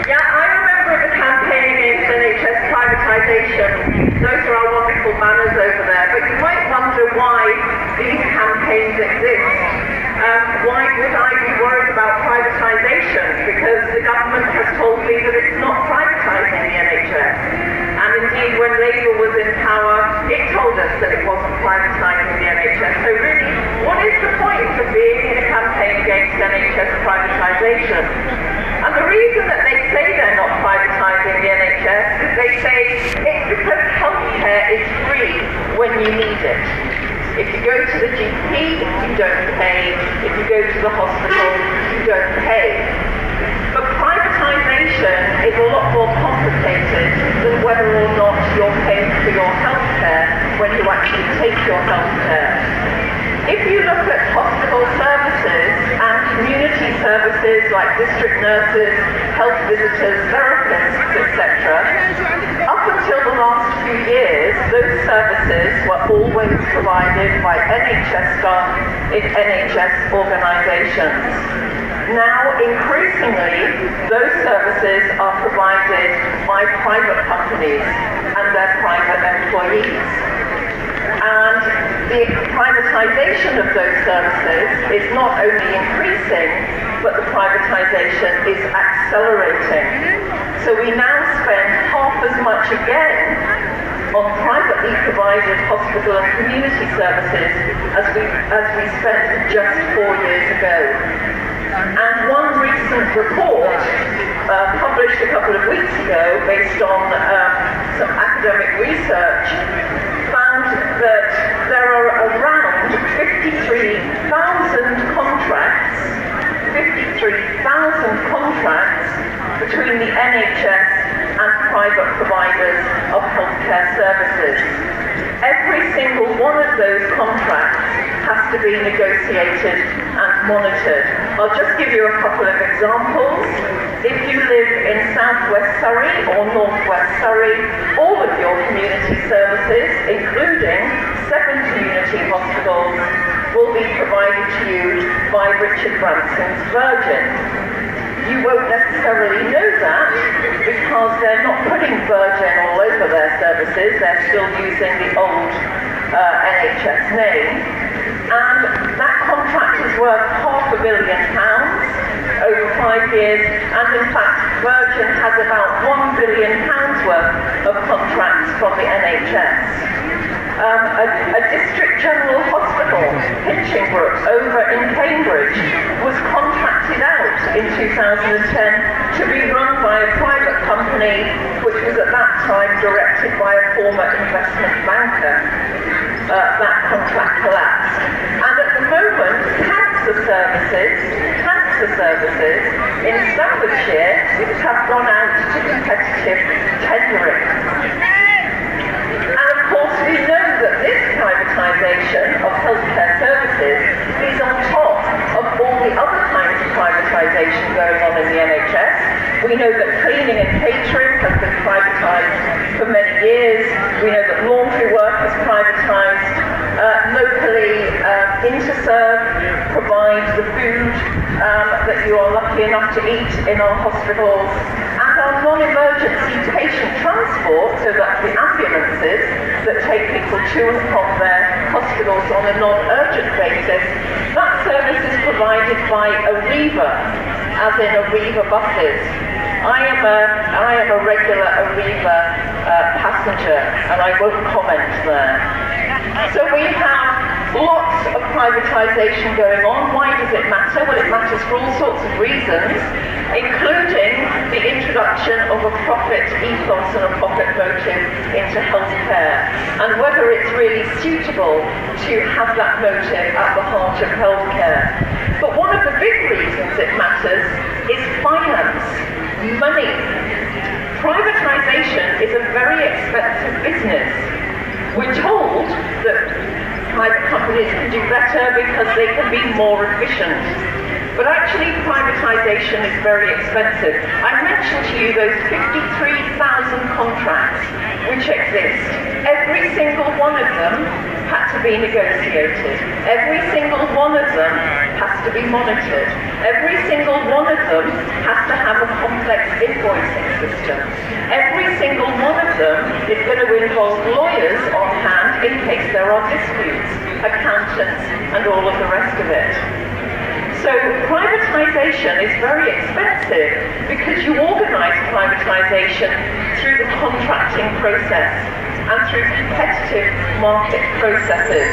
Yeah, I remember the campaign against NHS privatisation. Those are our wonderful banners over there. But you might wonder why these campaigns exist. Why would I be worried about privatisation? Because the government has told me that it's not privatising the NHS. And indeed, when Labour was in power, it told us that it wasn't privatising the NHS. So really, what is the point of being in a campaign against NHS privatisation? And the reason that they say they're not privatising the NHS is they say it's because healthcare is free when you need it. If you go to the GP, you don't pay. If you go to the hospital, you don't pay. But privatisation is a lot more complicated than whether or not you're paying for your healthcare when you actually take your healthcare. If you look at hospital services and community services like district nurses, health visitors, therapists, etc., up until the last few years, those services were always provided by NHS staff in NHS organisations. Now, increasingly, those services are provided by private companies and their private employees. And the privatisation of those services is not only increasing, but the privatisation is accelerating. So we now spend half as much again on privately provided hospital and community services as we spent just 4 years ago. And one recent report published a couple of weeks ago based on some academic research found that there are around 53,000 contracts between the NHS and private providers of healthcare services. Every single one of those contracts has to be negotiated and monitored. I'll just give you a couple of examples. If you live in southwest Surrey or northwest Surrey, all of your community services, including 7 community hospitals, will be provided to you by Richard Branson's Virgin. You won't necessarily know that because they're not putting Virgin all over their services, they're still using the old NHS name. And that contract is worth £500 million over 5 years, and in fact Virgin has about £1 billion worth of contracts from the NHS. A district general hospital, Hinchingbrook, over in Cambridge, was contracted out in 2010 to be run by a private company which was at that time directed by a former investment banker. That contract collapsed. And at the moment, cancer services in Staffordshire have gone out to competitive tendering. And of course, we know that this privatisation of healthcare services is on top of all the other kinds of privatisation going on in the NHS. We know that cleaning and catering has been privatised for many years. We know that laundry work is privatised. Locally, Interserve provides the food that you are lucky enough to eat in our hospitals. And our non-emergency patient transport, so that's the ambulances that take people to and from their hospitals on a non-urgent basis, that service is provided by Arriva, as in Arriva buses. I am a regular Arriva passenger, and I won't comment there. So we have lots of privatisation going on. Why does it matter? Well, it matters for all sorts of reasons, including the introduction of a profit ethos and a profit motive into healthcare, and whether it's really suitable to have that motive at the heart of healthcare. But one of the big reasons it matters is finance, money. Privatisation is a very expensive business. We're told that private companies can do better because they can be more efficient. But actually, privatisation is very expensive. I mentioned to you those 53,000 contracts which exist. Every single one of them had to be negotiated. Every single one of them has to be monitored. Every single one of them has to have a complex invoicing system. Every single one of them is going to involve lawyers on hand in case there are disputes, accountants, and all of the rest of it. So privatisation is very expensive because you organise privatisation through the contracting process and through competitive market processes.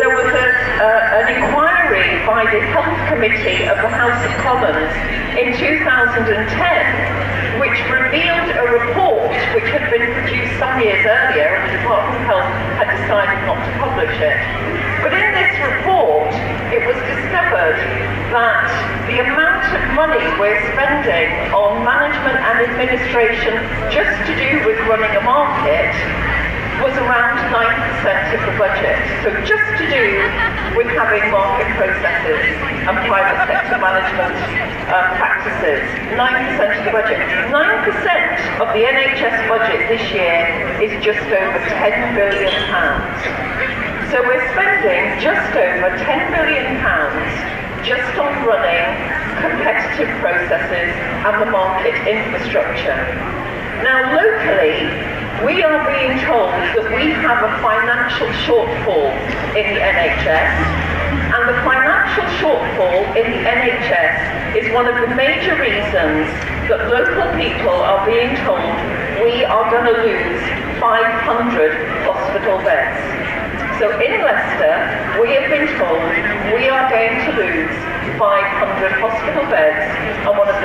There was an inquiry by the Health Committee of the House of Commons in 2010 which revealed a report which had been produced some years earlier and the Department of Health had decided not to publish it. But in this report, it was discovered that the amount of money we're spending on management and administration just to do with running a market was around 9% of the budget. So just to do with having market processes and private sector management practices, 9% of the budget. 9% of the NHS budget this year is just over £10 billion. So we're spending just over £10 billion just on running competitive processes and the market infrastructure. Now locally, we are being told that we have a financial shortfall in the NHS, and the financial shortfall in the NHS is one of the major reasons that local people are being told we are going to lose 500 hospital beds. So in Leicester, we have been told we are going to lose 500 hospital beds, and one of the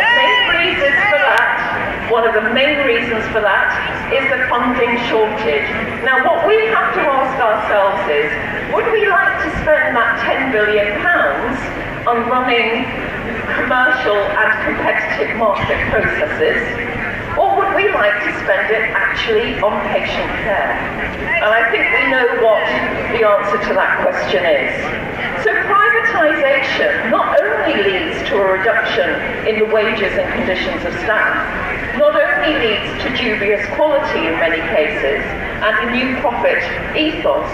main reasons for that is the funding shortage. Now what we have to ask ourselves is, would we like to spend that £10 billion on running commercial and competitive market processes, or would we like to spend it actually on patient care? And I think we know what the answer to that question is. So privatisation not only leads to a reduction in the wages and conditions of staff, not only leads to dubious quality in many cases and a new profit ethos,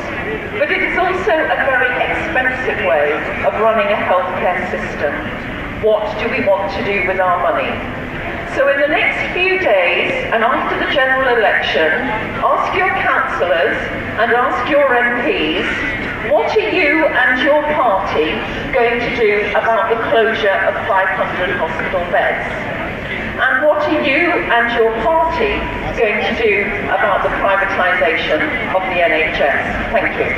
but it is also a very expensive way of running a healthcare system. What do we want to do with our money? So in the next few days and after the general election, ask your councillors and ask your MPs, what are you and your party going to do about the closure of 500 hospital beds? And what are you and your party going to do about the privatisation of the NHS? Thank you.